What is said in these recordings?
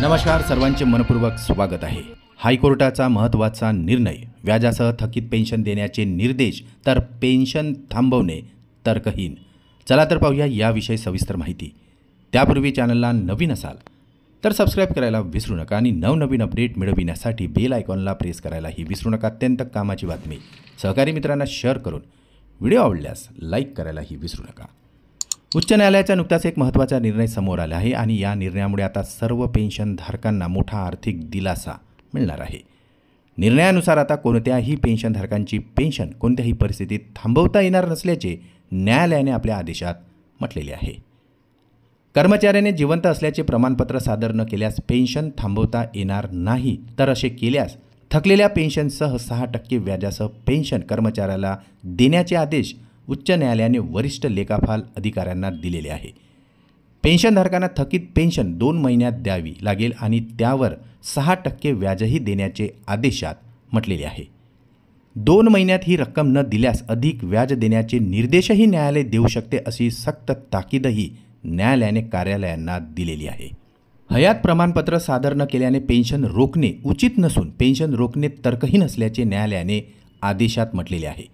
नमस्कार, सर्वांचे मनपूर्वक स्वागत आहे। हायकोर्टाचा महत्त्वाचा निर्णय, व्याजासह थकीत पेन्शन देण्याचे निर्देश तर पेन्शन थांबवणे तर्कहीन। चला तर पाहूया याविषयी सविस्तर माहिती। त्यापूर्वी चॅनलला नवीन असाल तर सबस्क्राइब करायला विसरू नका आणि नवनवीन अपडेट मिळविण्यासाठी बेल आयकॉनला प्रेस करायलाही विसरू नका। अत्यंत कामाची बातमी, सहकारी मित्रांना शेअर करून व्हिडिओ आवडल्यास लाईक करायलाही विसरू नका। उच्च न्यायालयाचा नुकताच एक महत्त्वाचा निर्णय समोर आला आहे आणि या निर्णयामुळे आता सर्व पेन्शनधारकांना मोठा आर्थिक दिलासा मिळणार आहे। निर्णयानुसार आता कोणत्याही पेन्शनधारकांची पेन्शन कोणत्याही परिस्थितीत थांबवता येणार नसल्याचे न्यायालयाने आपल्या आदेशात म्हटलेले आहे। कर्मचाऱ्याने जिवंत असल्याचे प्रमाणपत्र सादर न केल्यास पेन्शन थांबवता येणार नाही, तर असे केल्यास थकलेल्या पेन्शनसह 6% व्याजासह पेन्शन कर्मचाऱ्याला देण्याचे आदेश उच्च न्यायालयाने वरिष्ठ लेखापाल अधिकाऱ्यांना दिलेले आहे। पेन्शनधारकांना थकीत पेन्शन 2 महिन्यात द्यावी लागेल आणि त्यावर 6% व्याजही देण्याचे आदेशात म्हटलेले आहे। 2 महिन्यात ही रक्कम न दिल्यास अधिक व्याज देण्याचे निर्देशही न्यायालय देऊ शकते, अशी सक्त ताकीदही न्यायालयाने कार्यालयांना दिलेली आहे। हयात प्रमाणपत्र सादर न केल्याने पेन्शन रोखणे उचित नसून पेन्शन रोखणे तर्कहीन असल्याचे न्यायालयाने आदेशात म्हटलेले आहे।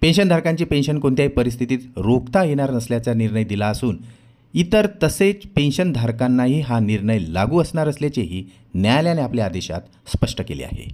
पेन्शनधारकांची पेन्शन कोणत्याही परिस्थितीत रोखता येणार नसल्याचा निर्णय दिला असून इतर तसेच पेन्शनधारकांनाही हा निर्णय लागू असणार असल्याचेही न्यायालयाने आपल्या आदेशात स्पष्ट केले आहे।